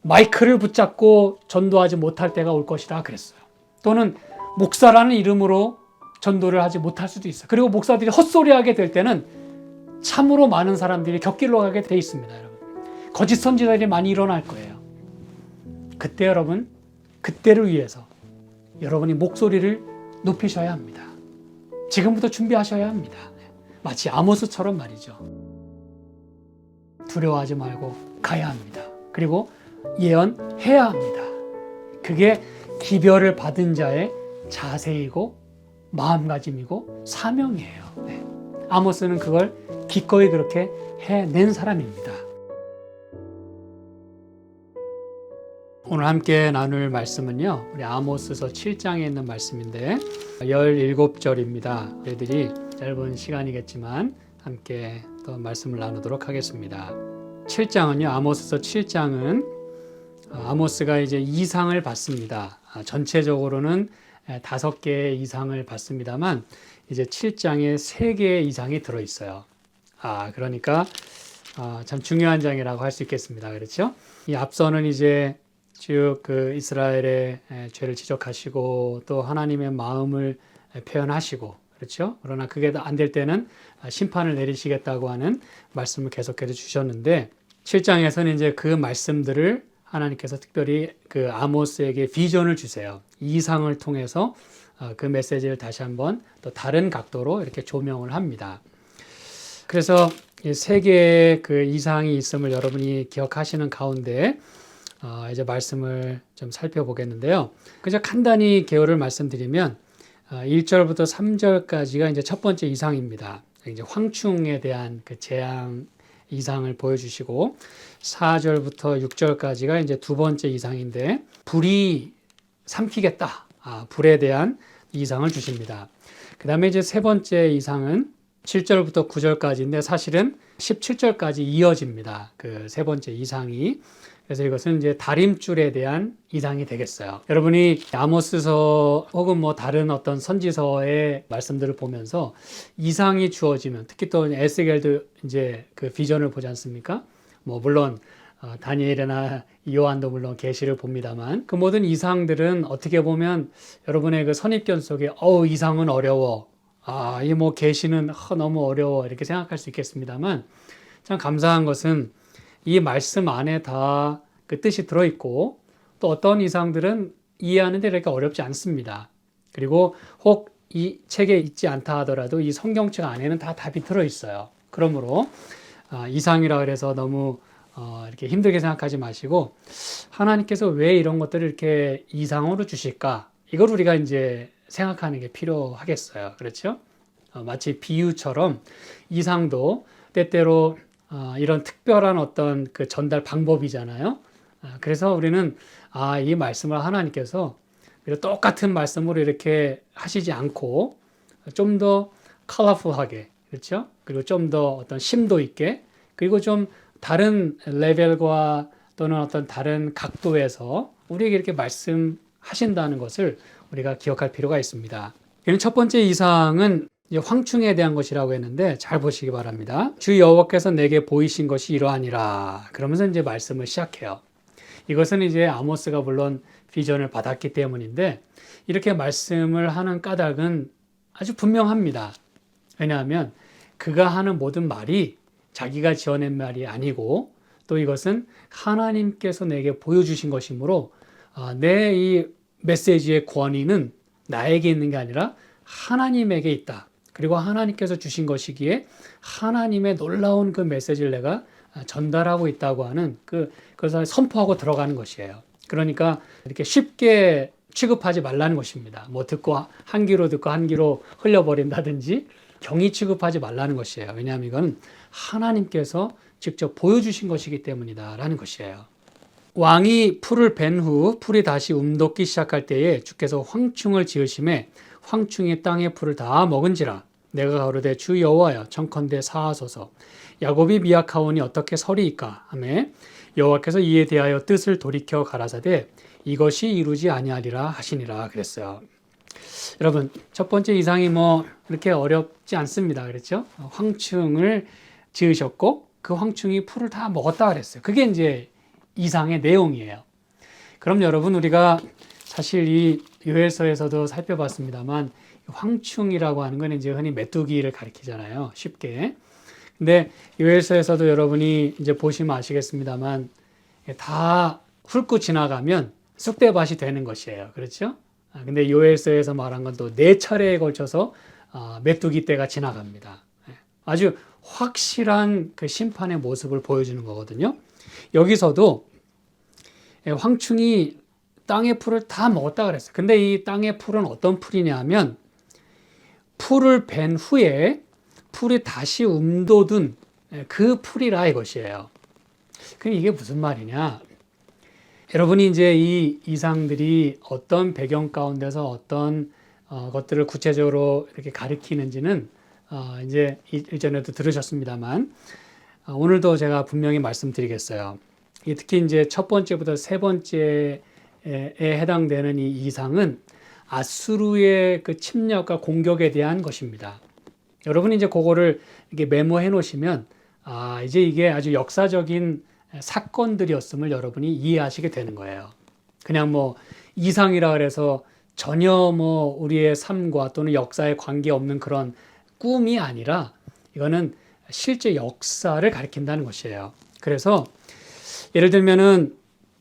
마이크를 붙잡고 전도하지 못할 때가 올 것이다 그랬어요. 또는 목사라는 이름으로 전도를 하지 못할 수도 있어요. 그리고 목사들이 헛소리하게 될 때는 참으로 많은 사람들이 곁길로 가게 돼 있습니다. 여러분, 거짓 선지자들이 많이 일어날 거예요. 그때 여러분, 그때를 위해서 여러분이 목소리를 높이셔야 합니다. 지금부터 준비하셔야 합니다. 마치 아모스처럼 말이죠. 두려워하지 말고 가야 합니다. 그리고 예언해야 합니다. 그게 기별을 받은 자의 자세이고 마음가짐이고 사명이에요. 네. 아모스는 그걸 기꺼이 그렇게 해낸 사람입니다. 오늘 함께 나눌 말씀은요, 우리 아모스서 7장에 있는 말씀인데 17절입니다. 저희들이 짧은 시간이겠지만 함께 또 말씀을 나누도록 하겠습니다. 7장은요, 아모스서 7장은 아모스가 이제 이상을 받습니다. 전체적으로는 5개의 이상을 받습니다만 이제 7장에 3개의 이상이 들어있어요. 그러니까 참 중요한 장이라고 할 수 있겠습니다. 그렇죠? 이 앞서는 이제 쭉 그 이스라엘의 죄를 지적하시고 또 하나님의 마음을 표현하시고, 그렇죠? 그러나 그게 안 될 때는 심판을 내리시겠다고 하는 말씀을 계속해서 주셨는데 7장에서는 이제 그 말씀들을 하나님께서 특별히 그 아모스에게 비전을 주세요. 이상을 통해서 그 메시지를 다시 한번 또 다른 각도로 이렇게 조명을 합니다. 그래서 이 3개의 그 이상이 있음을 여러분이 기억하시는 가운데 이제 말씀을 좀 살펴보겠는데요. 그냥 간단히 개요를 말씀드리면 1절부터 3절까지가 이제 첫 번째 이상입니다. 이제 황충에 대한 그 재앙 이상을 보여주시고 4절부터 6절까지가 이제 두 번째 이상인데 불이 삼키겠다. 불에 대한 이상을 주십니다. 그 다음에 이제 세 번째 이상은 7절부터 9절까지인데 사실은 17절까지 이어집니다. 그 세 번째 이상이. 그래서 이것은 이제 다림줄에 대한 이상이 되겠어요. 여러분이 아모스서 혹은 뭐 다른 어떤 선지서의 말씀들을 보면서 이상이 주어지면, 특히 또 에스겔도 이제 그 비전을 보지 않습니까? 뭐 물론 다니엘이나 요한도 물론 계시를 봅니다만 그 모든 이상들은 어떻게 보면 여러분의 그 선입견 속에 이상은 어려워. 이 뭐 계시는 너무 어려워 이렇게 생각할 수 있겠습니다만 참 감사한 것은 이 말씀 안에 다 그 뜻이 들어있고 또 어떤 이상들은 이해하는 데 이렇게 어렵지 않습니다. 그리고 혹 이 책에 있지 않다 하더라도 이 성경책 안에는 다 답이 들어있어요. 그러므로 이상이라 그래서 너무 이렇게 힘들게 생각하지 마시고 하나님께서 왜 이런 것들을 이렇게 이상으로 주실까? 이걸 우리가 이제 생각하는 게 필요하겠어요. 그렇죠? 마치 비유처럼 이상도 때때로 이런 특별한 어떤 그 전달 방법이잖아요. 그래서 우리는 이 말씀을 하나님께서 똑같은 말씀으로 이렇게 하시지 않고 좀 더 컬러풀하게, 그렇죠? 그리고 좀 더 어떤 심도 있게, 그리고 좀 다른 레벨과 또는 어떤 다른 각도에서 우리에게 이렇게 말씀하신다는 것을 우리가 기억할 필요가 있습니다. 첫 번째 이상은 황충에 대한 것이라고 했는데 잘 보시기 바랍니다. 주 여호와께서 내게 보이신 것이 이러하니라. 그러면서 이제 말씀을 시작해요. 이것은 이제 아모스가 물론 비전을 받았기 때문인데 이렇게 말씀을 하는 까닭은 아주 분명합니다. 왜냐하면 그가 하는 모든 말이 자기가 지어낸 말이 아니고 또 이것은 하나님께서 내게 보여주신 것이므로 내 이 메시지의 권위는 나에게 있는 게 아니라 하나님에게 있다. 그리고 하나님께서 주신 것이기에 하나님의 놀라운 그 메시지를 내가 전달하고 있다고 하는 그것을 선포하고 들어가는 것이에요. 그러니까 이렇게 쉽게 취급하지 말라는 것입니다. 뭐 듣고 한 귀로 듣고 한 귀로 흘려버린다든지 경히 취급하지 말라는 것이에요. 왜냐하면 이건 하나님께서 직접 보여주신 것이기 때문이다라는 것이에요. 왕이 풀을 벤 후 풀이 다시 움돋기 시작할 때에 주께서 황충을 지으심에 황충이 땅의 풀을 다 먹은지라 내가 가로되 주 여호와여 청컨대 사하소서 야곱이 미약하오니 어떻게 서리이까 하며 여호와께서 이에 대하여 뜻을 돌이켜 가라사대 이것이 이루지 아니하리라 하시니라 그랬어요. 여러분 첫 번째 이상이 뭐 그렇게 어렵지 않습니다. 그렇죠? 황충을 지으셨고 그 황충이 풀을 다 먹었다 그랬어요. 그게 이제 이상의 내용이에요. 그럼 여러분, 우리가 사실 이 요엘서에서도 살펴봤습니다만 황충이라고 하는 건 이제 흔히 메뚜기를 가리키잖아요. 쉽게. 근데 요엘서에서도 여러분이 이제 보시면 아시겠습니다만 다 훑고 지나가면 쑥대밭이 되는 것이에요. 그렇죠? 근데 요엘서에서 말한 건 또 4차례에 걸쳐서 메뚜기 떼가 지나갑니다. 아주 확실한 그 심판의 모습을 보여주는 거거든요. 여기서도 황충이 땅의 풀을 다 먹었다 그랬어요. 근데 이 땅의 풀은 어떤 풀이냐 하면 풀을 벤 후에 풀이 다시 움돋은 그 풀이라 이것이에요. 그럼 이게 무슨 말이냐? 여러분이 이제 이 이상들이 어떤 배경 가운데서 어떤 것들을 구체적으로 이렇게 가리키는지는 이제 일전에도 들으셨습니다만 오늘도 제가 분명히 말씀드리겠어요. 특히 이제 첫 번째부터 세 번째에 해당되는 이 이상은 아수르의 그 침략과 공격에 대한 것입니다. 여러분이 이제 그거를 이렇게 메모해 놓으시면 이제 이게 아주 역사적인 사건들이었음을 여러분이 이해하시게 되는 거예요. 그냥 뭐 이상이라 그래서 전혀 뭐 우리의 삶과 또는 역사에 관계없는 그런 꿈이 아니라 이거는 실제 역사를 가리킨다는 것이에요. 그래서 예를 들면은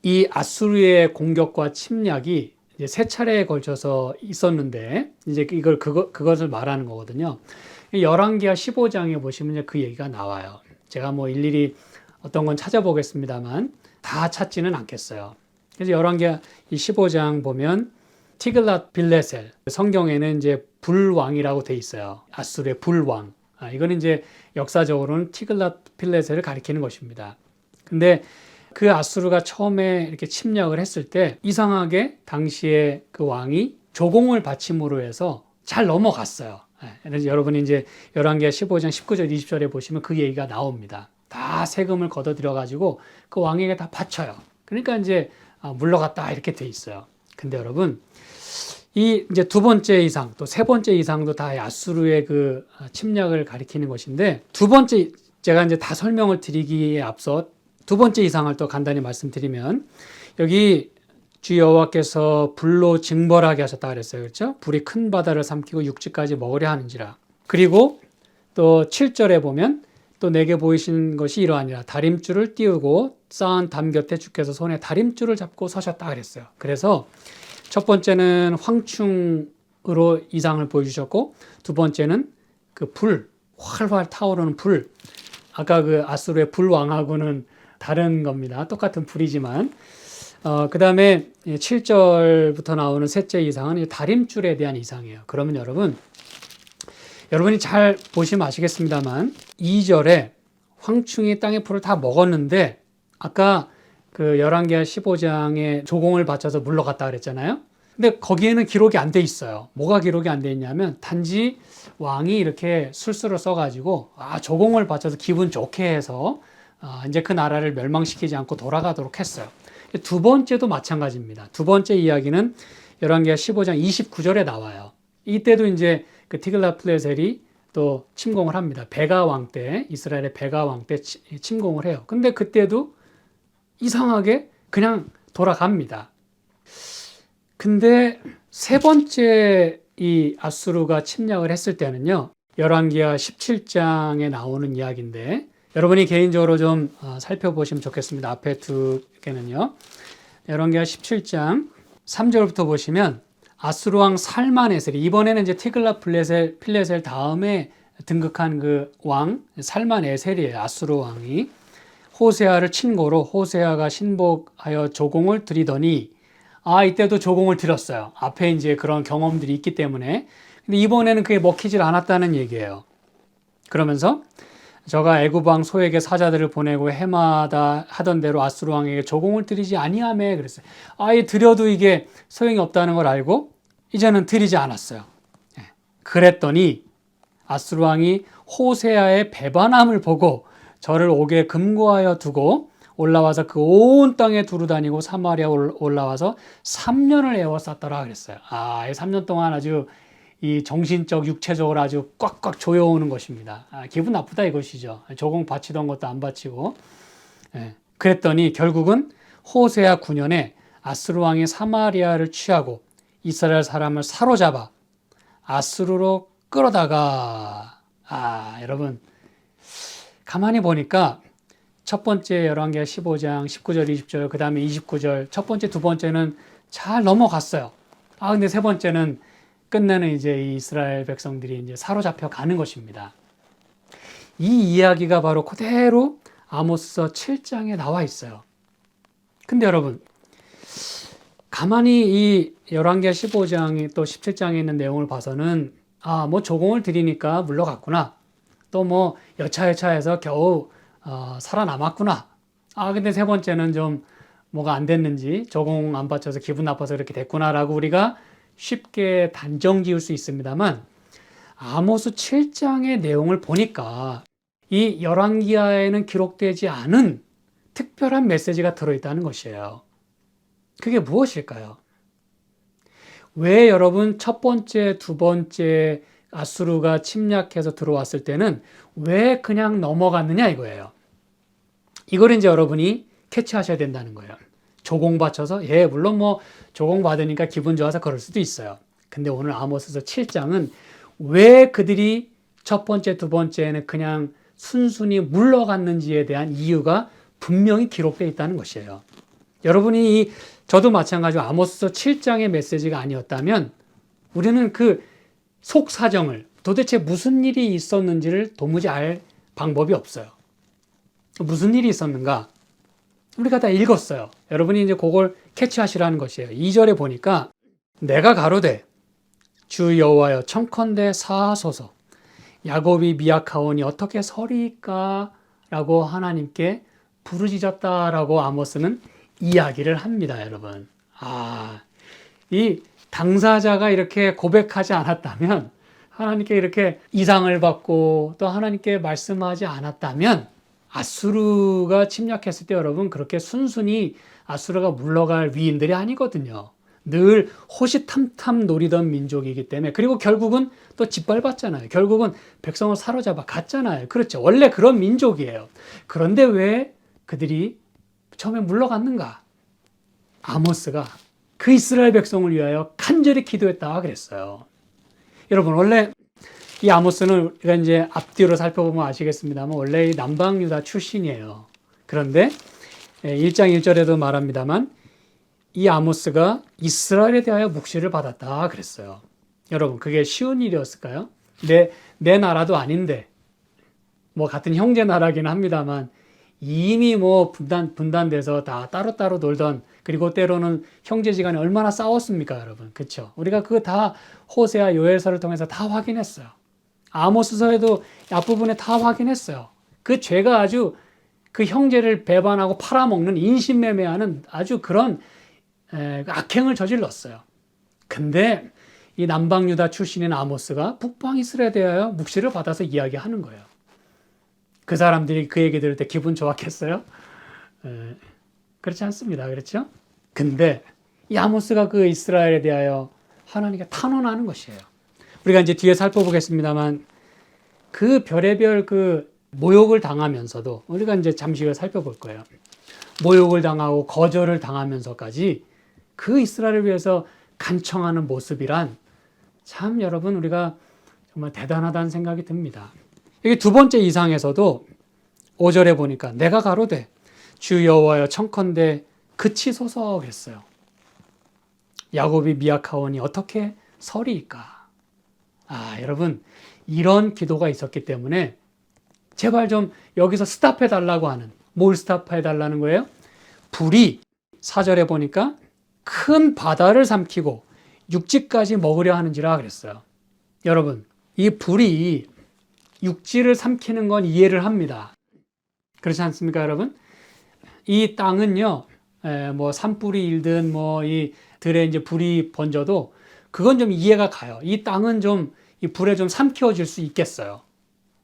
이 아수르의 공격과 침략이 이제 3차례에 걸쳐서 있었는데 이제 그것을 말하는 거거든요. 열왕기하 15장에 보시면 이제 그 얘기가 나와요. 제가 뭐 일일이 어떤 건 찾아보겠습니다만 다 찾지는 않겠어요. 그래서 열왕기하 15장 보면 티글랏 빌레셀, 성경에는 이제 불왕이라고 돼 있어요. 아수르의 불왕. 이거는 이제 역사적으로는 티글랏 빌레셀을 가리키는 것입니다. 근데 그 아수르가 처음에 이렇게 침략을 했을 때 이상하게 당시에 그 왕이 조공을 바침으로 해서 잘 넘어갔어요. 그래서 여러분이 이제 열왕기하 15장 19절 20절에 보시면 그 얘기가 나옵니다. 다 세금을 걷어들여 가지고 그 왕에게 다 바쳐요. 그러니까 이제 물러갔다 이렇게 돼 있어요. 근데 여러분 이 이제 두 번째 이상 또 세 번째 이상도 다 아수르의 그 침략을 가리키는 것인데 두 번째 제가 이제 다 설명을 드리기에 앞서 두 번째 이상을 또 간단히 말씀드리면 여기 주 여호와께서 불로 징벌하게 하셨다 그랬어요. 그렇죠? 불이 큰 바다를 삼키고 육지까지 먹으려 하는지라. 그리고 또 7절에 보면 또 내게 보이신 것이 이러하니라. 다림줄을 띄우고 쌓은 담 곁에 주께서 손에 다림줄을 잡고 서셨다 그랬어요. 그래서 첫 번째는 황충으로 이상을 보여주셨고 두 번째는 그 불, 활활 타오르는 불. 아까 그 아수르의 불왕하고는 다른 겁니다. 똑같은 불이지만 그 다음에 7절부터 나오는 셋째 이상은 다림줄에 대한 이상이에요. 그러면 여러분이 잘 보시면 아시겠습니다만 2절에 황충이 땅의 풀을 다 먹었는데 아까 그 열왕기하 15장에 조공을 바쳐서 물러갔다 그랬잖아요. 근데 거기에는 기록이 안 돼 있어요. 뭐가 기록이 안 돼 있냐면 단지 왕이 이렇게 술수를 써가지고 조공을 바쳐서 기분 좋게 해서 이제 그 나라를 멸망시키지 않고 돌아가도록 했어요. 두 번째도 마찬가지입니다. 두 번째 이야기는 열왕기하 15장 29절에 나와요. 이때도 이제 그 티글랏필레셀이 또 침공을 합니다. 베가 왕 때, 이스라엘의 베가 왕 때 침공을 해요. 근데 그때도 이상하게 그냥 돌아갑니다. 근데 세 번째 이 아수르가 침략을 했을 때는요, 열왕기하 17장에 나오는 이야기인데 여러분이 개인적으로 좀 살펴보시면 좋겠습니다. 앞에 두 개는요. 열왕기하 17장 3절부터 보시면 아수르 왕 살만에셀이 이번에는 이제 티글랏필레셀 다음에 등극한 그 왕 살만에셀이에요. 아수르 왕이 호세아를 친고로 호세아가 신복하여 조공을 드리더니 이때도 조공을 드렸어요. 앞에 이제 그런 경험들이 있기 때문에. 근데 이번에는 그게 먹히질 않았다는 얘기예요. 그러면서 저가 애굽 왕 소에게 사자들을 보내고 해마다 하던 대로 아수르 왕에게 조공을 드리지 아니하매 그랬어요. 드려도 이게 소용이 없다는 걸 알고 이제는 드리지 않았어요. 그랬더니 아수르 왕이 호세아의 배반함을 보고 저를 옥에 금고하여 두고 올라와서 그 온 땅에 두루다니고 사마리아 올라와서 3년을 애워쌌더라 그랬어요. 3년 동안 아주 이 정신적, 육체적으로 아주 꽉꽉 조여오는 것입니다. 기분 나쁘다 이것이죠. 조공 바치던 것도 안 바치고. 그랬더니 결국은 호세아 9년에 아스루 왕이 사마리아를 취하고 이스라엘 사람을 사로잡아 아스루로 끌어다가, 여러분 가만히 보니까 첫 번째 열왕기하 15장 19절 20절 그 다음에 29절 첫 번째 두 번째는 잘 넘어갔어요. 근데 세 번째는 끝내는 이제 이 이스라엘 백성들이 이제 사로잡혀 가는 것입니다. 이 이야기가 바로 그대로 아모스서 7장에 나와 있어요. 근데 여러분 가만히 이 열왕기하 15장이 또 17장에 있는 내용을 봐서는 뭐 조공을 들이니까 물러갔구나. 또 뭐 여차여차해서 겨우 살아남았구나. 근데 세 번째는 좀 뭐가 안 됐는지 조공 안 바쳐서 기분 나빠서 이렇게 됐구나라고 우리가 쉽게 단정 지을 수 있습니다만 아모스 7장의 내용을 보니까 이 열왕기하에는 기록되지 않은 특별한 메시지가 들어있다는 것이에요. 그게 무엇일까요? 왜 여러분 첫 번째, 두 번째 아수르가 침략해서 들어왔을 때는 왜 그냥 넘어갔느냐 이거예요. 이걸 이제 여러분이 캐치하셔야 된다는 거예요. 조공 바쳐서 물론 뭐 조공 받으니까 기분 좋아서 그럴 수도 있어요. 근데 오늘 아모스서 7장은 왜 그들이 첫 번째, 두 번째는 그냥 순순히 물러갔는지에 대한 이유가 분명히 기록되어 있다는 것이에요. 여러분이 저도 마찬가지로 아모스서 7장의 메시지가 아니었다면 우리는 그 속사정을 도대체 무슨 일이 있었는지를 도무지 알 방법이 없어요. 무슨 일이 있었는가? 우리가 다 읽었어요. 여러분이 이제 그걸 캐치하시라는 것이에요. 2절에 보니까 내가 가로되 주 여호와여 청컨대 사하소서 야곱이 미약하오니 어떻게 서리까? 라고 하나님께 부르짖었다라고 아모스는 이야기를 합니다, 여러분. 이 당사자가 이렇게 고백하지 않았다면, 하나님께 이렇게 이상을 받고 또 하나님께 말씀하지 않았다면 아수르가 침략했을 때 여러분 그렇게 순순히 아수르가 물러갈 위인들이 아니거든요. 늘 호시탐탐 노리던 민족이기 때문에, 그리고 결국은 또 짓밟았잖아요. 결국은 백성을 사로잡아 갔잖아요. 그렇죠. 원래 그런 민족이에요. 그런데 왜 그들이 처음에 물러갔는가? 아모스가 그 이스라엘 백성을 위하여 간절히 기도했다 그랬어요. 여러분 원래 이 아모스는 우리가 이제 앞뒤로 살펴보면 아시겠습니다만 원래 남방 유다 출신이에요. 그런데 1장 1절에도 말합니다만 이 아모스가 이스라엘에 대하여 묵시를 받았다 그랬어요. 여러분 그게 쉬운 일이었을까요? 내 나라도 아닌데 뭐 같은 형제 나라긴 합니다만 이미 뭐 분단돼서 다 따로따로 놀던, 그리고 때로는 형제지간에 얼마나 싸웠습니까, 여러분? 그렇죠? 우리가 그거 다 호세아 요엘서를 통해서 다 확인했어요. 아모스서에도 앞부분에 다 확인했어요. 그 죄가 아주 그 형제를 배반하고 팔아먹는 인신매매하는 아주 그런 악행을 저질렀어요. 근데 이 남방 유다 출신인 아모스가 북방 이스라엘에 대하여 묵시를 받아서 이야기하는 거예요. 그 사람들이 그 얘기 들을 때 기분 좋았겠어요? 그렇지 않습니다. 그렇죠? 근데 이 아모스가 그 이스라엘에 대하여 하나님께 탄원하는 것이에요. 우리가 이제 뒤에 살펴보겠습니다만 그 별의별 그 모욕을 당하면서도 우리가 이제 잠시 후에 살펴볼 거예요. 모욕을 당하고 거절을 당하면서까지 그 이스라엘을 위해서 간청하는 모습이란 참 여러분 우리가 정말 대단하다는 생각이 듭니다. 여기 두 번째 이상에서도 5절에 보니까 내가 가로되 주 여호와여 청컨대 그치소서 그랬어요. 야곱이 미약하오니 어떻게 서리이까? 여러분 이런 기도가 있었기 때문에 제발 좀 여기서 스탑해 달라고 하는, 뭘 스탑해 달라는 거예요? 불이 4절에 보니까 큰 바다를 삼키고 육지까지 먹으려 하는지라 그랬어요. 여러분 이 불이 육지를 삼키는 건 이해를 합니다. 그렇지 않습니까, 여러분? 이 땅은요, 뭐 산불이 일든 뭐 이 들에 이제 불이 번져도 그건 좀 이해가 가요. 이 땅은 좀 이 불에 좀 삼켜질 수 있겠어요.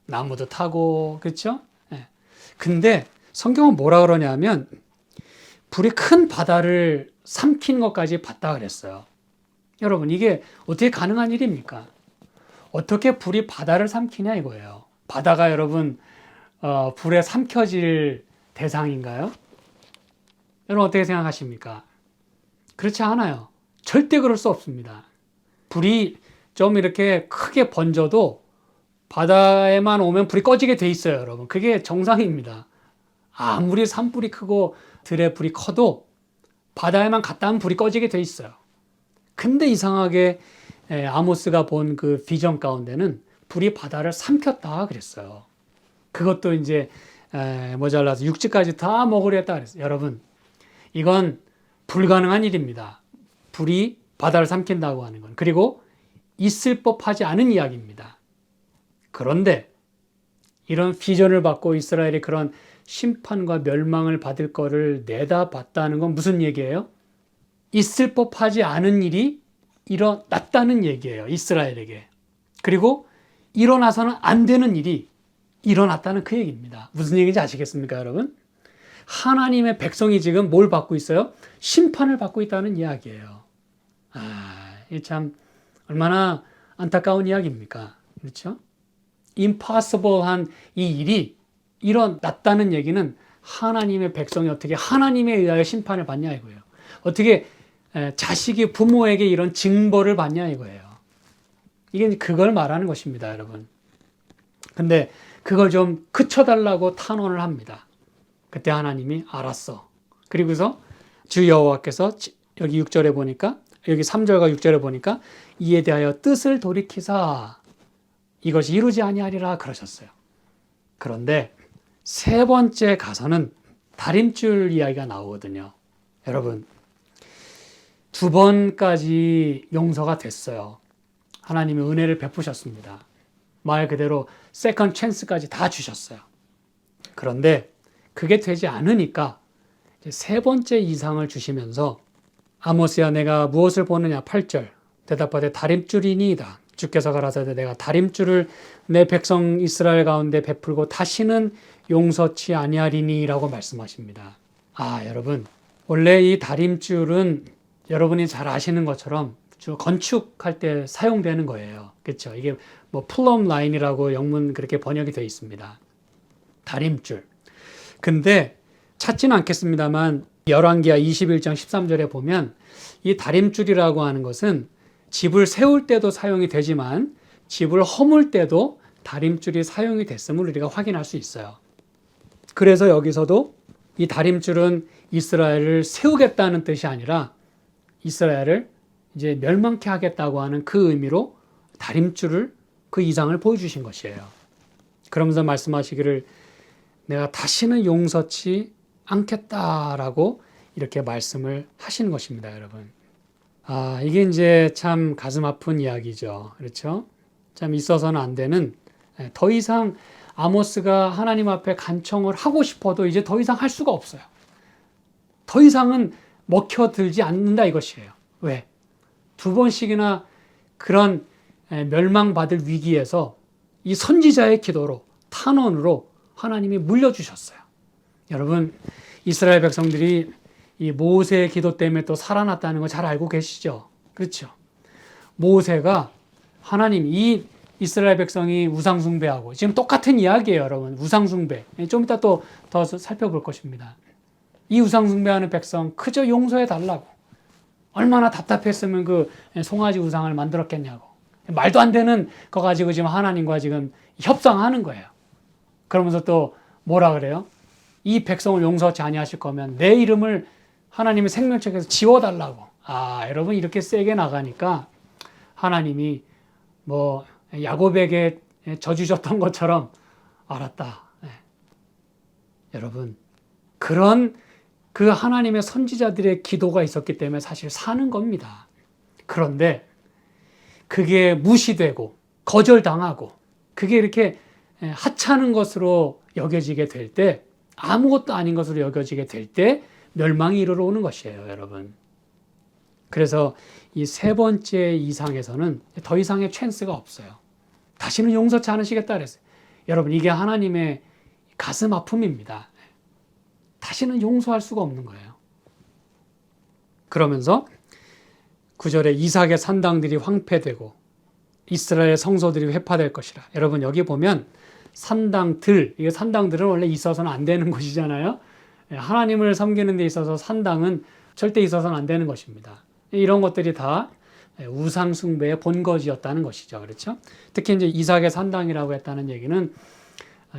나무도 타고, 그렇죠? 근데 성경은 뭐라 그러냐면 불이 큰 바다를 삼킨 것까지 봤다 그랬어요. 여러분 이게 어떻게 가능한 일입니까? 어떻게 불이 바다를 삼키냐 이거예요. 바다가 여러분 불에 삼켜질 대상인가요? 여러분 어떻게 생각하십니까? 그렇지 않아요. 절대 그럴 수 없습니다. 불이 좀 이렇게 크게 번져도 바다에만 오면 불이 꺼지게 돼 있어요, 여러분. 그게 정상입니다. 아무리 산불이 크고 들에 불이 커도 바다에만 갔다 하면 불이 꺼지게 돼 있어요. 근데 이상하게 아모스가 본 그 비전 가운데는 불이 바다를 삼켰다 그랬어요. 그것도 이제 모자라서 육지까지 다 먹으려 했다 그랬어요. 여러분, 이건 불가능한 일입니다. 불이 바다를 삼킨다고 하는 건. 그리고 있을 법하지 않은 이야기입니다. 그런데 이런 비전을 받고 이스라엘이 그런 심판과 멸망을 받을 거를 내다봤다는 건 무슨 얘기예요? 있을 법하지 않은 일이 일어났다는 얘기예요. 이스라엘에게. 그리고 일어나서는 안 되는 일이 일어났다는 그 얘기입니다. 무슨 얘기인지 아시겠습니까, 여러분? 하나님의 백성이 지금 뭘 받고 있어요? 심판을 받고 있다는 이야기예요. 이게 참 얼마나 안타까운 이야기입니까? 그렇죠? impossible한 이 일이 일어났다는 얘기는 하나님의 백성이 어떻게 하나님에 의하여 심판을 받냐 이거예요. 어떻게 자식이 부모에게 이런 징벌을 받냐 이거예요. 이게 그걸 말하는 것입니다, 여러분. 근데 그걸 좀 그쳐달라고 탄원을 합니다. 그때 하나님이 알았어. 그리고서 주 여호와께서 여기 6절에 보니까 여기 3절과 6절에 보니까 이에 대하여 뜻을 돌이키사 이것이 이루지 아니하리라 그러셨어요. 그런데 세 번째 가서는 다림줄 이야기가 나오거든요. 여러분, 2번까지 용서가 됐어요. 하나님이 은혜를 베푸셨습니다. 말 그대로 세컨드 찬스까지 다 주셨어요. 그런데 그게 되지 않으니까 세 번째 이상을 주시면서 아모스야 내가 무엇을 보느냐 8절 대답하되 다림줄이니이다. 주께서 가라사대 내가 다림줄을 내 백성 이스라엘 가운데 베풀고 다시는 용서치 아니하리니 라고 말씀하십니다. 여러분, 원래 이 다림줄은 여러분이 잘 아시는 것처럼 건축할 때 사용되는 거예요. 그렇죠? 이게 뭐 플럼 라인이라고 영문 그렇게 번역이 되어 있습니다. 다림줄. 근데 찾지는 않겠습니다만 열왕기하 21장 13절에 보면 이 다림줄이라고 하는 것은 집을 세울 때도 사용이 되지만 집을 허물 때도 다림줄이 사용이 됐음을 우리가 확인할 수 있어요. 그래서 여기서도 이 다림줄은 이스라엘을 세우겠다는 뜻이 아니라 이스라엘을 이제 멸망케 하겠다고 하는 그 의미로 다림줄을 그 이상을 보여주신 것이에요. 그러면서 말씀하시기를 내가 다시는 용서치 않겠다라고 이렇게 말씀을 하시는 것입니다, 여러분. 이게 이제 참 가슴 아픈 이야기죠. 그렇죠? 참 있어서는 안 되는, 더 이상 아모스가 하나님 앞에 간청을 하고 싶어도 이제 더 이상 할 수가 없어요. 더 이상은 먹혀들지 않는다 이것이에요. 왜? 2번씩이나 그런 멸망받을 위기에서 이 선지자의 기도로 탄원으로 하나님이 물려주셨어요. 여러분, 이스라엘 백성들이 이 모세의 기도 때문에 또 살아났다는 거 잘 알고 계시죠? 그렇죠? 모세가 하나님, 이 이스라엘 백성이 우상숭배하고 지금 똑같은 이야기예요, 여러분. 우상숭배. 좀 이따 또 더 살펴볼 것입니다. 이 우상숭배하는 백성 그저 용서해 달라고. 얼마나 답답했으면 그 송아지 우상을 만들었겠냐고. 말도 안 되는 거 가지고 지금 하나님과 지금 협상하는 거예요. 그러면서 또 뭐라 그래요? 이 백성을 용서치 아니하실 거면 내 이름을 하나님의 생명책에서 지워달라고. 여러분 이렇게 세게 나가니까 하나님이 뭐 야곱에게 저주 줬던 것처럼 알았다. 여러분 그런 그 하나님의 선지자들의 기도가 있었기 때문에 사실 사는 겁니다. 그런데 그게 무시되고 거절당하고 그게 이렇게 하찮은 것으로 여겨지게 될 때, 아무것도 아닌 것으로 여겨지게 될 때 멸망이 이르러 오는 것이에요, 여러분. 그래서 이 세 번째 이상에서는 더 이상의 찬스가 없어요. 다시는 용서치 않으시겠다 그랬어요. 여러분 이게 하나님의 가슴 아픔입니다. 다시는 용서할 수가 없는 거예요. 그러면서 9절에 이삭의 산당들이 황폐되고 이스라엘 성소들이 회파될 것이라. 여러분 여기 보면 산당들, 이 산당들은 원래 있어서는 안 되는 곳이잖아요. 하나님을 섬기는 데 있어서 산당은 절대 있어서는 안 되는 것입니다. 이런 것들이 다 우상 숭배의 본거지였다는 것이죠. 그렇죠? 특히 이제 이삭의 산당이라고 했다는 얘기는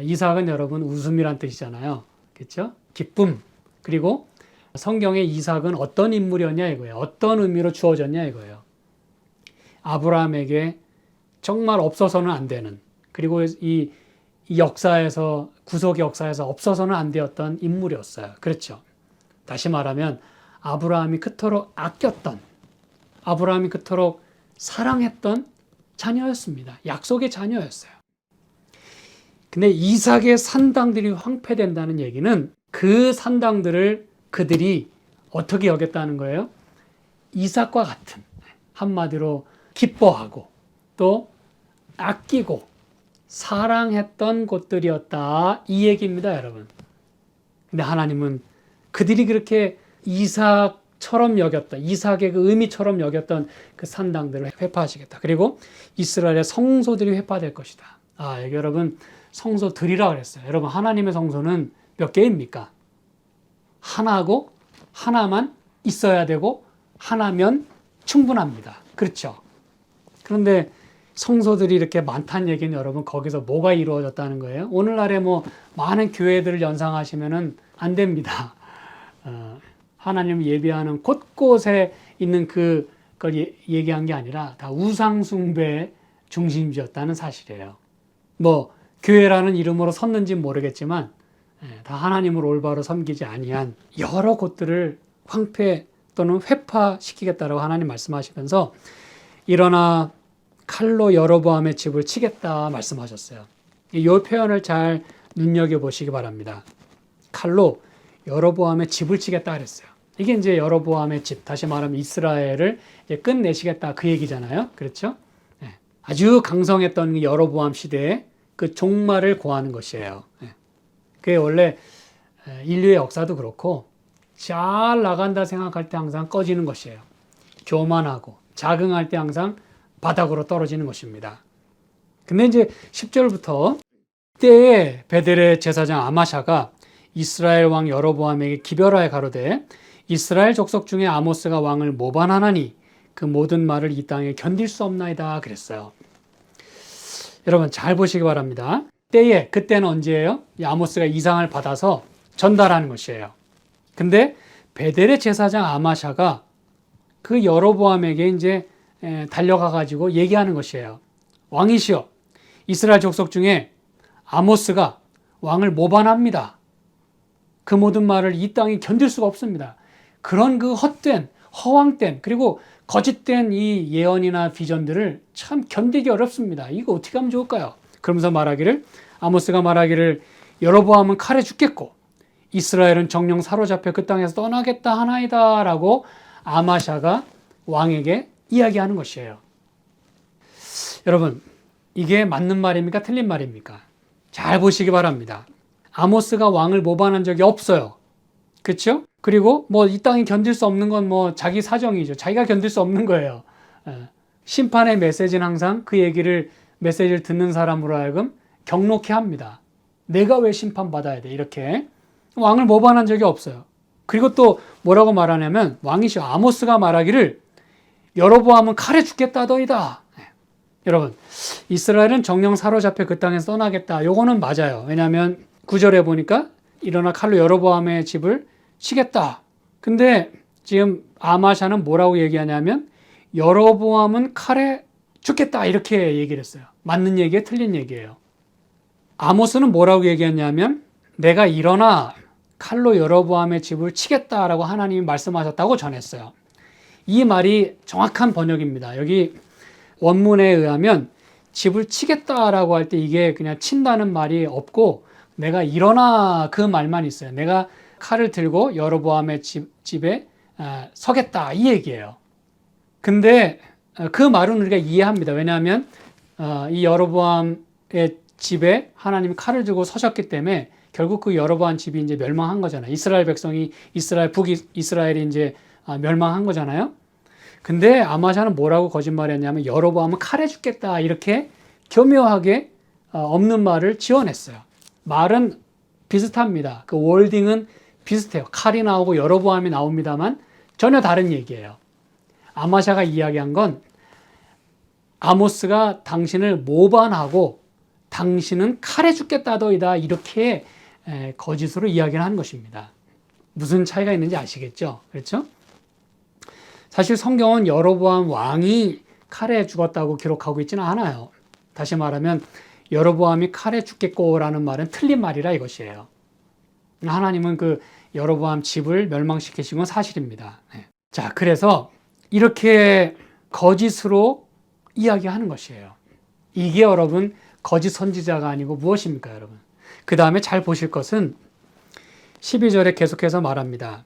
이삭은 여러분 웃음이란 뜻이잖아요. 그렇죠? 기쁨. 그리고 성경에 이삭은 어떤 인물이었냐 이거예요. 어떤 의미로 주어졌냐 이거예요. 아브라함에게 정말 없어서는 안 되는, 그리고 이 역사에서, 구속 역사에서 없어서는 안 되었던 인물이었어요. 그렇죠? 다시 말하면 아브라함이 그토록 아꼈던, 아브라함이 그토록 사랑했던 자녀였습니다. 약속의 자녀였어요. 근데 이삭의 산당들이 황폐된다는 얘기는 그 산당들을 그들이 어떻게 여겼다는 거예요? 이삭과 같은, 한마디로 기뻐하고 또 아끼고 사랑했던 곳들이었다, 이 얘기입니다, 여러분. 근데 하나님은 그들이 그렇게 이삭처럼 여겼던, 이삭의 그 의미처럼 여겼던 그 산당들을 회파하시겠다. 그리고 이스라엘의 성소들이 회파될 것이다. 여기 여러분 성소들이라 그랬어요. 여러분, 하나님의 성소는 몇 개입니까? 하나고 하나만 있어야 되고 하나면 충분합니다. 그렇죠? 그런데 성소들이 이렇게 많다는 얘기는 여러분, 거기서 뭐가 이루어졌다는 거예요? 오늘날에 뭐 많은 교회들을 연상하시면은 안 됩니다. 하나님 예배하는 곳곳에 있는 그걸 얘기한 게 아니라 다 우상숭배의 중심지였다는 사실이에요. 뭐 교회라는 이름으로 섰는지는 모르겠지만 다 하나님을 올바로 섬기지 아니한 여러 곳들을 황폐 또는 회파시키겠다라고 하나님 말씀하시면서, 일어나 칼로 여로보암의 집을 치겠다 말씀하셨어요. 이 표현을 잘 눈여겨보시기 바랍니다. 칼로 여로보암의 집을 치겠다 그랬어요. 이게 이제 여로보암의 집, 다시 말하면 이스라엘을 이제 끝내시겠다 그 얘기잖아요. 그렇죠? 아주 강성했던 여로보암 시대에 그 종말을 고하는 것이에요. 그게 원래 인류의 역사도 그렇고, 잘 나간다 생각할 때 항상 꺼지는 것이에요. 교만하고 자긍할 때 항상 바닥으로 떨어지는 것입니다. 근데 이제 10절부터 때에 베델의 제사장 아마샤가 이스라엘 왕 여로보암에게 기별하여 가로되 이스라엘 족속 중에 아모스가 왕을 모반하나니 그 모든 말을 이 땅에 견딜 수 없나이다 그랬어요. 여러분 잘 보시기 바랍니다. 때에, 그때는 언제예요? 아모스가 이상을 받아서 전달하는 것이에요. 근데 베델의 제사장 아마샤가 그 여로보암에게 이제 달려가 가지고 얘기하는 것이에요. 왕이시여, 이스라엘 족속 중에 아모스가 왕을 모반합니다. 그 모든 말을 이 땅이 견딜 수가 없습니다. 그런 그 헛된, 허황된, 그리고 거짓된 이 예언이나 비전들을 참 견디기 어렵습니다. 이거 어떻게 하면 좋을까요? 그러면서 아모스가 말하기를 여로보암은 칼에 죽겠고 이스라엘은 정령 사로잡혀 그 땅에서 떠나겠다 하나이다 라고 아마샤가 왕에게 이야기하는 것이에요. 여러분, 이게 맞는 말입니까? 틀린 말입니까? 잘 보시기 바랍니다. 아모스가 왕을 모반한 적이 없어요. 그렇죠? 그리고 뭐 이 땅이 견딜 수 없는 건 뭐 자기 사정이죠. 자기가 견딜 수 없는 거예요. 심판의 메시지는 항상 그 메시지를 듣는 사람으로 하여금 경록해 합니다. 내가 왜 심판받아야 돼? 이렇게. 왕을 모반한 적이 없어요. 그리고 또 뭐라고 말하냐면, 왕이시여 아모스가 말하기를 여로보암은 칼에 죽겠다더이다. 여러분, 이스라엘은 정령 사로잡혀 그 땅에서 떠나겠다. 요거는 맞아요. 왜냐하면 9절에 보니까 일어나 칼로 여로보암의 집을 치겠다. 근데 지금 아마샤는 뭐라고 얘기하냐면 여로보암은 칼에 죽겠다 이렇게 얘기를 했어요. 맞는 얘기에 틀린 얘기예요. 아모스는 뭐라고 얘기했냐면 내가 일어나 칼로 여로보암의 집을 치겠다라고 하나님이 말씀하셨다고 전했어요. 이 말이 정확한 번역입니다. 여기 원문에 의하면 집을 치겠다라고 할 때 이게 그냥 친다는 말이 없고 내가 일어나 그 말만 있어요. 내가 칼을 들고 여로보암의 집에 서겠다 이 얘기예요. 근데 그 말은 우리가 이해합니다. 왜냐하면 이 여로보암의 집에 하나님이 칼을 들고 서셨기 때문에 결국 그 여로보암 집이 이제 멸망한 거잖아요. 이스라엘 백성이 북이스라엘이 이제 멸망한 거잖아요. 근데 아마샤는 뭐라고 거짓말했냐면 여로보암은 칼에 죽겠다 이렇게 교묘하게 없는 말을 지어냈어요. 말은 비슷합니다. 그 월딩은 비슷해요. 칼이 나오고 여로보암이 나옵니다만 전혀 다른 얘기예요. 아마샤가 이야기한 건 아모스가 당신을 모반하고 당신은 칼에 죽겠다더이다 이렇게 거짓으로 이야기를 하는 것입니다. 무슨 차이가 있는지 아시겠죠? 그렇죠? 사실 성경은 여로보암 왕이 칼에 죽었다고 기록하고 있지는 않아요. 다시 말하면 여로보암이 칼에 죽겠고라는 말은 틀린 말이라 이것이에요. 하나님은 그 여로보암 집을 멸망시키신 건 사실입니다. 자, 그래서 이렇게 거짓으로 이야기하는 것이에요. 이게 여러분 거짓 선지자가 아니고 무엇입니까, 여러분? 그 다음에 잘 보실 것은 12절에 계속해서 말합니다.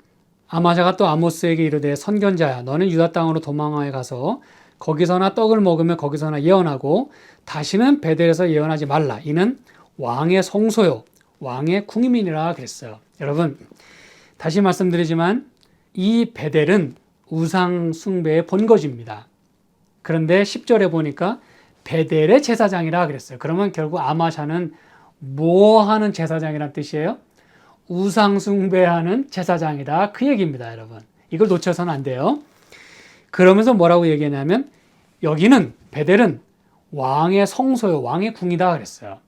아마샤가 또 아모스에게 이르되 선견자야 너는 유다 땅으로 도망하여 가서 거기서나 떡을 먹으며 거기서나 예언하고 다시는 베델에서 예언하지 말라. 이는 왕의 성소요 왕의 궁임이니라 그랬어요. 여러분 다시 말씀드리지만 이 베델은 우상 숭배의 본거지입니다. 그런데 10절에 보니까 베델의 제사장이라 그랬어요. 그러면 결국 아마샤는 뭐 하는 제사장이란 뜻이에요? 우상 숭배하는 제사장이다. 그 얘기입니다, 여러분. 이걸 놓쳐서는 안 돼요. 그러면서 뭐라고 얘기하냐면 여기는 베델은 왕의 성소요, 왕의 궁이다 그랬어요.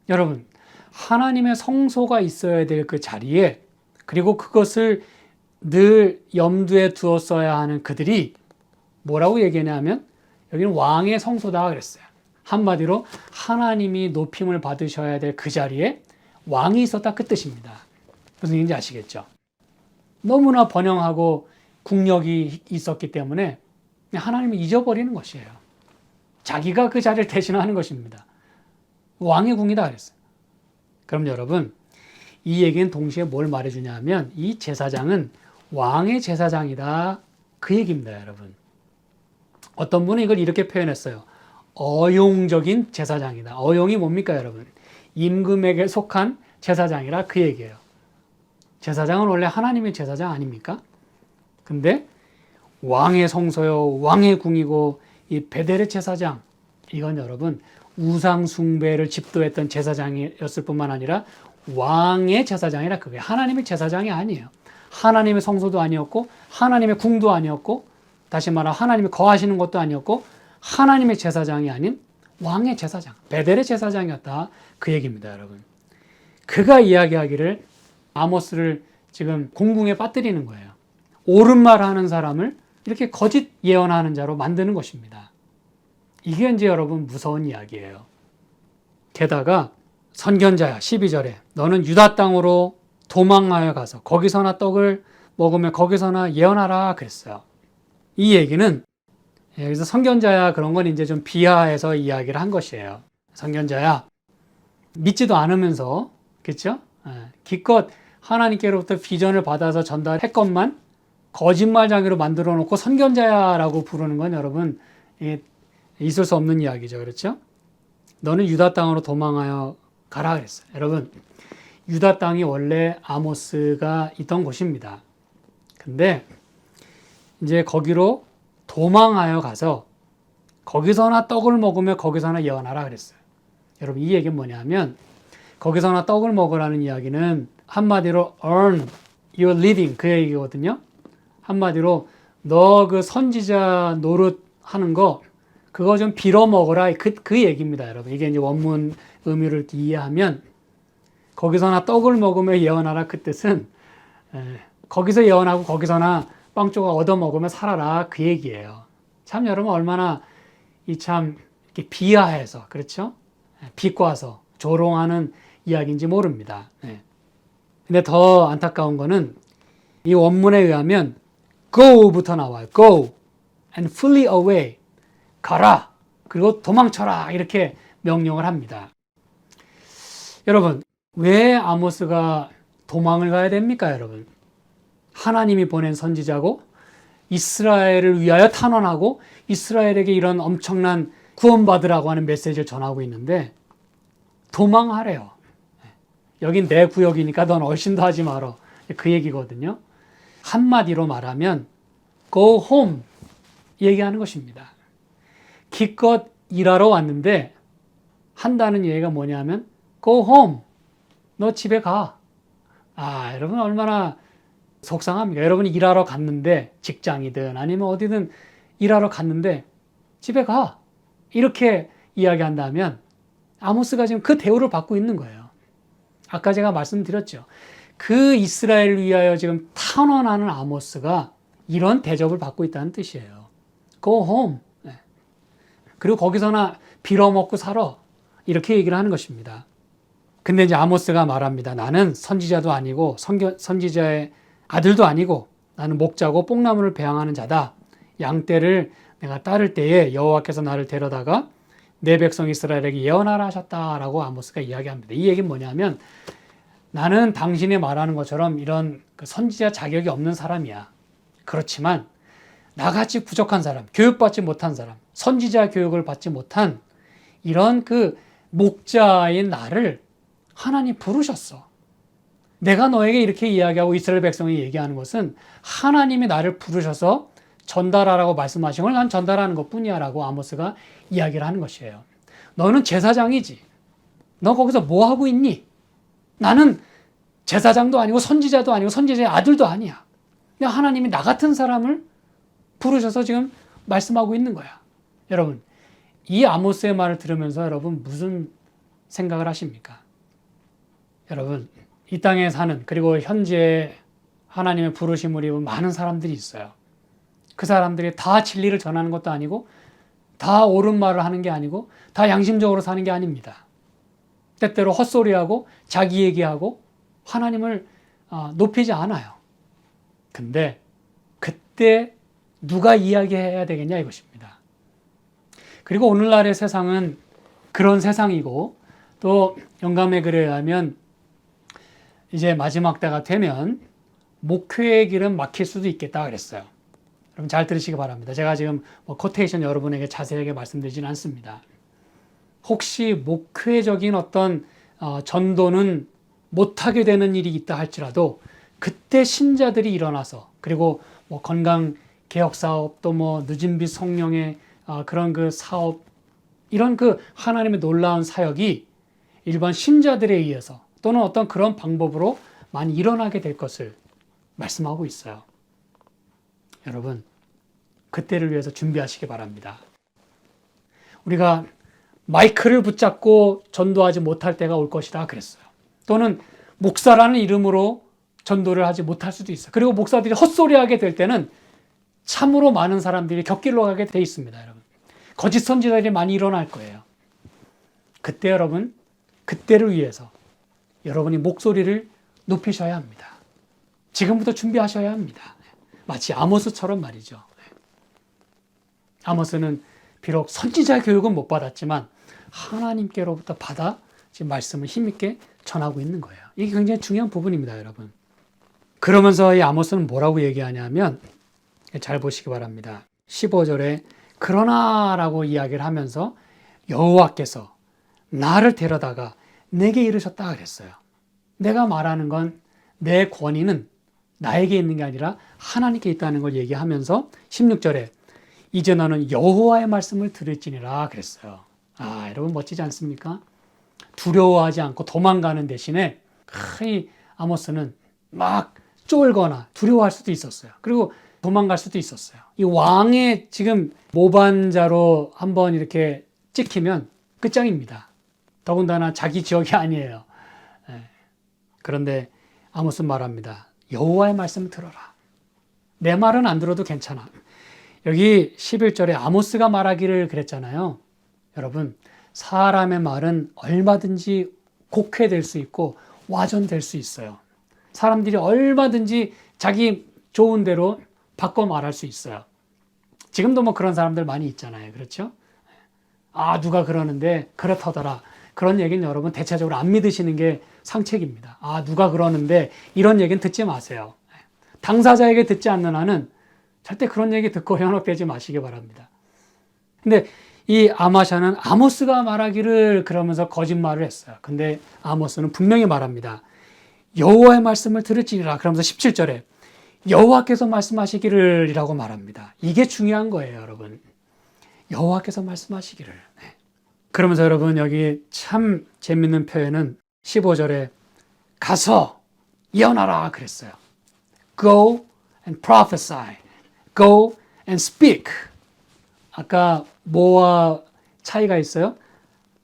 여러분, 하나님의 성소가 있어야 될 그 자리에 그리고 그것을 늘 염두에 두었어야 하는 그들이 뭐라고 얘기하냐면 여기는 왕의 성소다 그랬어요. 한마디로 하나님이 높임을 받으셔야 될 그 자리에 왕이 있었다 그 뜻입니다. 무슨 얘기인지 아시겠죠? 너무나 번영하고 국력이 있었기 때문에 하나님을 잊어버리는 것이에요. 자기가 그 자리를 대신하는 것입니다. 왕의 궁이다 그랬어요. 그럼 여러분 이 얘기는 동시에 뭘 말해주냐 하면 이 제사장은 왕의 제사장이다 그 얘기입니다, 여러분. 어떤 분은 이걸 이렇게 표현했어요. 어용적인 제사장이다. 어용이 뭡니까, 여러분? 임금에게 속한 제사장이라 그 얘기예요. 제사장은 원래 하나님의 제사장 아닙니까? 근데 왕의 성소요, 왕의 궁이고 이 베델의 제사장, 이건 여러분 우상 숭배를 집도했던 제사장이었을 뿐만 아니라 왕의 제사장이라 그게 하나님의 제사장이 아니에요. 하나님의 성소도 아니었고 하나님의 궁도 아니었고 다시 말하면 하나님이 거하시는 것도 아니었고 하나님의 제사장이 아닌 왕의 제사장, 베델의 제사장이었다 그 얘기입니다, 여러분. 그가 이야기하기를 아모스를 지금 공궁에 빠뜨리는 거예요. 옳은 말 하는 사람을 이렇게 거짓 예언하는 자로 만드는 것입니다. 이게 이제 여러분 무서운 이야기예요. 게다가 선견자야 12절에 너는 유다 땅으로 도망하여 가서 거기서나 떡을 먹으며 거기서나 예언하라 그랬어요. 이 얘기는 여기서 선견자야 그런 건 이제 좀 비하해서 이야기를 한 것이에요. 선견자야 믿지도 않으면서 그렇죠? 기껏 하나님께로부터 비전을 받아서 전달했건만 거짓말장애로 만들어 놓고 선견자야라고 부르는 건 여러분 있을 수 없는 이야기죠. 그렇죠? 너는 유다 땅으로 도망하여 가라 그랬어요. 여러분 유다 땅이 원래 아모스가 있던 곳입니다. 근데 이제 거기로 도망하여 가서 거기서나 떡을 먹으며 거기서나 예언하라 그랬어요. 여러분 이 얘기는 뭐냐면 거기서나 떡을 먹으라는 이야기는 한마디로 earn your living 그 얘기거든요. 한마디로 너 그 선지자 노릇 하는 거 그거 좀 빌어 먹어라 그 얘기입니다, 여러분. 이게 이제 원문 의미를 이해하면 거기서나 떡을 먹으며 예언하라 그 뜻은 거기서 예언하고 거기서나 빵 조각 얻어 먹으며 살아라 그 얘기예요. 참 여러분 얼마나 이 참 이렇게 비하해서 그렇죠? 비꼬아서 조롱하는 이야기인지 모릅니다. 근데 더 안타까운 거는 이 원문에 의하면 go부터 나와요. go and flee away 가라 그리고 도망쳐라 이렇게 명령을 합니다. 여러분 왜 아모스가 도망을 가야 됩니까, 여러분? 하나님이 보낸 선지자고 이스라엘을 위하여 탄원하고 이스라엘에게 이런 엄청난 구원받으라고 하는 메시지를 전하고 있는데 도망하래요. 여긴 내 구역이니까 넌 얼씬도 하지 마라. 그 얘기거든요. 한마디로 말하면 go home 얘기하는 것입니다. 기껏 일하러 왔는데 한다는 얘기가 뭐냐면 go home 너 집에 가. 여러분 얼마나 속상합니까? 여러분이 일하러 갔는데, 직장이든 아니면 어디든 일하러 갔는데 집에 가, 이렇게 이야기한다면 아모스가 지금 그 대우를 받고 있는 거예요. 아까 제가 말씀드렸죠. 그 이스라엘을 위하여 지금 탄원하는 아모스가 이런 대접을 받고 있다는 뜻이에요. Go home. 그리고 거기서나 빌어먹고 살아, 이렇게 얘기를 하는 것입니다. 근데 이제 아모스가 말합니다. 나는 선지자도 아니고 선지자의 아들도 아니고 나는 목자고 뽕나무를 배양하는 자다. 양떼를 내가 따를 때에 여호와께서 나를 데려다가 내 백성 이스라엘에게 예언하라 하셨다라고 아모스가 이야기합니다. 이 얘기는 뭐냐면, 나는 당신이 말하는 것처럼 이런 선지자 자격이 없는 사람이야. 그렇지만 나같이 부족한 사람, 교육받지 못한 사람, 선지자 교육을 받지 못한 이런 그 목자인 나를 하나님 부르셨어. 내가 너에게 이렇게 이야기하고 이스라엘 백성이 얘기하는 것은 하나님이 나를 부르셔서 전달하라고 말씀하신 걸 난 전달하는 것뿐이야 라고 아모스가 이야기를 하는 것이에요. 너는 제사장이지. 너 거기서 뭐 하고 있니? 나는 제사장도 아니고 선지자도 아니고 선지자의 아들도 아니야. 그냥 하나님이 나 같은 사람을 부르셔서 지금 말씀하고 있는 거야. 여러분, 이 아모스의 말을 들으면서 여러분 무슨 생각을 하십니까? 여러분, 이 땅에 사는, 그리고 현재 하나님의 부르심을 입은 많은 사람들이 있어요. 그 사람들이 다 진리를 전하는 것도 아니고 다 옳은 말을 하는 게 아니고 다 양심적으로 사는 게 아닙니다. 때때로 헛소리하고 자기 얘기하고 하나님을 높이지 않아요. 근데 그때 누가 이야기해야 되겠냐 이것입니다. 그리고 오늘날의 세상은 그런 세상이고, 또 영감의 글에 의하면 이제 마지막 때가 되면 목회의 길은 막힐 수도 있겠다 그랬어요. 여러분 잘 들으시기 바랍니다. 제가 지금 코테이션 여러분에게 자세하게 말씀드리지는 않습니다. 혹시 목회적인 어떤 전도는 못하게 되는 일이 있다 할지라도 그때 신자들이 일어나서, 그리고 건강 개혁 사업, 또 늦은 빛 성령의 그런 그 사업, 이런 그 하나님의 놀라운 사역이 일반 신자들에 의해서 또는 어떤 그런 방법으로 많이 일어나게 될 것을 말씀하고 있어요. 여러분, 그때를 위해서 준비하시기 바랍니다. 우리가 마이크를 붙잡고 전도하지 못할 때가 올 것이다 그랬어요. 또는 목사라는 이름으로 전도를 하지 못할 수도 있어요. 그리고 목사들이 헛소리하게 될 때는 참으로 많은 사람들이 곁길로 가게 돼 있습니다. 여러분, 거짓 선지자들이 많이 일어날 거예요. 그때 여러분, 그때를 위해서 여러분이 목소리를 높이셔야 합니다. 지금부터 준비하셔야 합니다. 마치 아모스처럼 말이죠. 아모스는 비록 선지자 교육은 못 받았지만 하나님께로부터 받아 지금 말씀을 힘있게 전하고 있는 거예요. 이게 굉장히 중요한 부분입니다, 여러분. 그러면서 이 아모스는 뭐라고 얘기하냐면, 잘 보시기 바랍니다. 15절에 그러나라고 이야기를 하면서 여호와께서 나를 데려다가 내게 이르셨다 그랬어요. 내가 말하는 건 내 권위는 나에게 있는 게 아니라 하나님께 있다는 걸 얘기하면서 16절에 이제 너는 여호와의 말씀을 들을지니라 그랬어요. 여러분 멋지지 않습니까? 두려워하지 않고 도망가는 대신에 이 아모스는 막 쫄거나 두려워할 수도 있었어요. 그리고 도망갈 수도 있었어요. 이 왕의 지금 모반자로 한번 이렇게 찍히면 끝장입니다. 더군다나 자기 지역이 아니에요. 그런데 아모스는 말합니다. 여호와의 말씀을 들어라. 내 말은 안 들어도 괜찮아. 여기 11절에 아모스가 말하기를 그랬잖아요. 여러분, 사람의 말은 얼마든지 곡해될 수 있고 와전될 수 있어요. 사람들이 얼마든지 자기 좋은 대로 바꿔 말할 수 있어요. 지금도 그런 사람들 많이 있잖아요. 그렇죠? 누가 그러는데 그렇다더라. 그런 얘기는 여러분 대체적으로 안 믿으시는 게 상책입니다. 누가 그러는데 이런 얘기는 듣지 마세요. 당사자에게 듣지 않는 한은 절대 그런 얘기 듣고 현혹되지 마시기 바랍니다. 근데 이 아마샤는 아모스가 말하기를 그러면서 거짓말을 했어요. 근데 아모스는 분명히 말합니다. 여호와의 말씀을 들을지니라. 그러면서 17절에 여호와께서 말씀하시기를 이라고 말합니다. 이게 중요한 거예요, 여러분. 여호와께서 말씀하시기를. 그러면서 여러분 여기 참 재밌는 표현은 15절에 가서 예언하라 그랬어요. Go and prophesy. Go and speak. 아까 뭐와 차이가 있어요?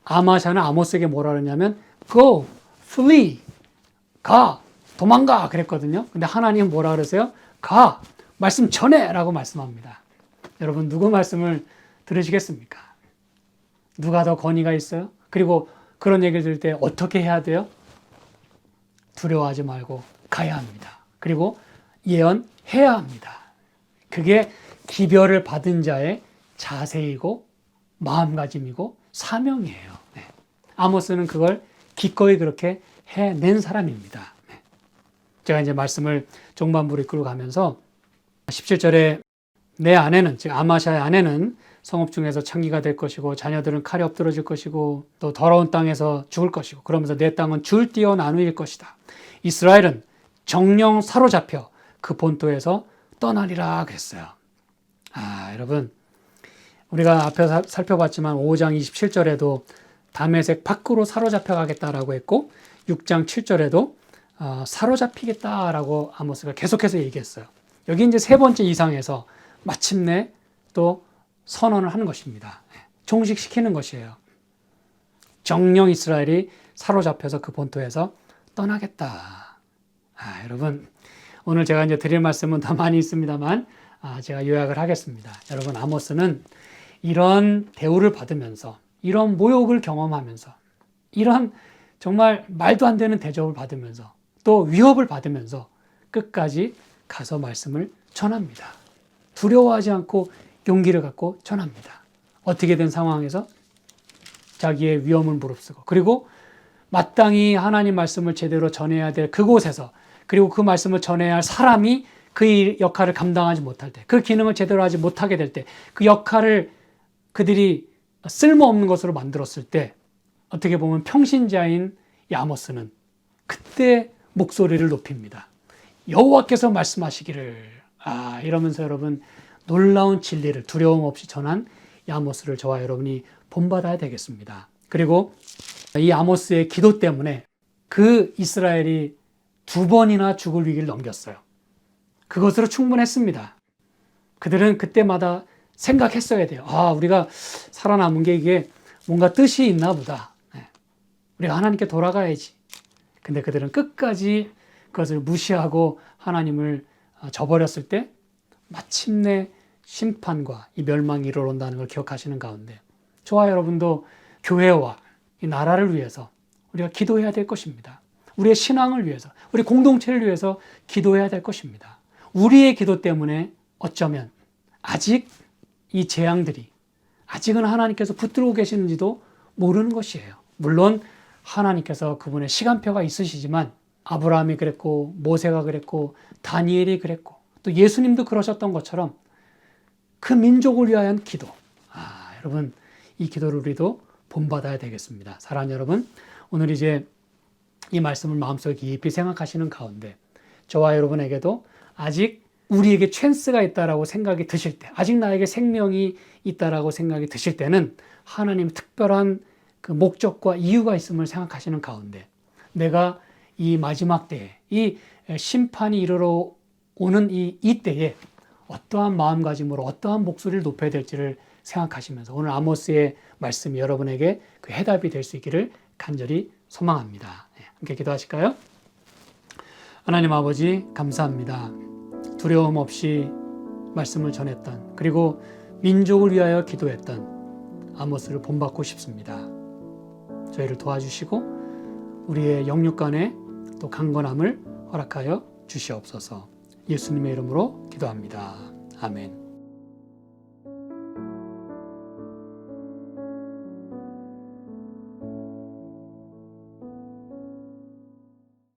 아마샤는 아모스에게 뭐라 그러냐면 Go, flee. 가, 도망가 그랬거든요. 근데 하나님은 뭐라 그러세요? 가, 말씀 전해라고 말씀합니다. 여러분 누구 말씀을 들으시겠습니까? 누가 더 권위가 있어요? 그리고 그런 얘기를 들을 때 어떻게 해야 돼요? 두려워하지 말고 가야 합니다. 그리고 예언해야 합니다. 그게 기별을 받은 자의 자세이고 마음가짐이고 사명이에요. 네. 아모스는 그걸 기꺼이 그렇게 해낸 사람입니다. 네. 제가 이제 말씀을 종반부로 이끌고 가면서 17절에 내 아내는, 즉 아마샤의 아내는 성읍 중에서 창기가 될 것이고 자녀들은 칼에 엎드러질 것이고 또 더러운 땅에서 죽을 것이고 그러면서 내 땅은 줄띄어 나누일 것이다. 이스라엘은 정령 사로잡혀 그 본토에서 떠나리라 그랬어요. 여러분 우리가 앞에 살펴봤지만 5장 27절에도 다메섹 밖으로 사로잡혀 가겠다라고 했고 6장 7절에도 사로잡히겠다라고 아모스가 계속해서 얘기했어요. 여기 이제 세 번째 이상에서 마침내 또 선언을 하는 것입니다. 종식시키는 것이에요. 정령 이스라엘이 사로잡혀서 그 본토에서 떠나겠다. 여러분 오늘 제가 이제 드릴 말씀은 더 많이 있습니다만 제가 요약을 하겠습니다. 여러분 아모스는 이런 대우를 받으면서 이런 모욕을 경험하면서 이런 정말 말도 안 되는 대접을 받으면서 또 위협을 받으면서 끝까지 가서 말씀을 전합니다. 두려워하지 않고 용기를 갖고 전합니다. 어떻게 된 상황에서 자기의 위험을 무릅쓰고 그리고 마땅히 하나님 말씀을 제대로 전해야 될 그곳에서 그리고 그 말씀을 전해야 할 사람이 그 역할을 감당하지 못할 때, 그 기능을 제대로 하지 못하게 될 때, 그 역할을 그들이 쓸모없는 것으로 만들었을 때 어떻게 보면 평신자인 이 아모스는 그때 목소리를 높입니다. 여호와께서 말씀하시기를 이러면서 여러분 놀라운 진리를 두려움 없이 전한 이 아모스를 저와 여러분이 본받아야 되겠습니다. 그리고 이 아모스의 기도 때문에 그 이스라엘이 2번이나 죽을 위기를 넘겼어요. 그것으로 충분했습니다. 그들은 그때마다 생각했어야 돼요. 우리가 살아남은 게 이게 뭔가 뜻이 있나 보다. 우리가 하나님께 돌아가야지. 근데 그들은 끝까지 그것을 무시하고 하나님을 저버렸을 때 마침내 심판과 이 멸망이 이르러온다는 걸 기억하시는 가운데 저와 여러분도 교회와 이 나라를 위해서 우리가 기도해야 될 것입니다. 우리의 신앙을 위해서, 우리 공동체를 위해서 기도해야 될 것입니다. 우리의 기도 때문에 어쩌면 아직 이 재앙들이 아직은 하나님께서 붙들고 계시는지도 모르는 것이에요. 물론 하나님께서 그분의 시간표가 있으시지만 아브라함이 그랬고 모세가 그랬고 다니엘이 그랬고 또 예수님도 그러셨던 것처럼 그 민족을 위한 기도. 여러분 이 기도를 우리도 본받아야 되겠습니다. 사랑하는 여러분, 오늘 이제 이 말씀을 마음속에 깊이 생각하시는 가운데 저와 여러분에게도 아직 우리에게 찬스가 있다라고 생각이 드실 때, 아직 나에게 생명이 있다라고 생각이 드실 때는 하나님 특별한 그 목적과 이유가 있음을 생각하시는 가운데 내가 이 마지막 때에 이 심판이 이르러 오는 이때에 어떠한 마음가짐으로 어떠한 목소리를 높여야 될지를 생각하시면서 오늘 아모스의 말씀이 여러분에게 그 해답이 될 수 있기를 간절히 소망합니다. 함께 기도하실까요? 하나님 아버지 감사합니다. 두려움 없이 말씀을 전했던 그리고 민족을 위하여 기도했던 아모스를 본받고 싶습니다. 저희를 도와주시고 우리의 영육간에 또 강건함을 허락하여 주시옵소서. 예수님의 이름으로 기도합니다. 아멘.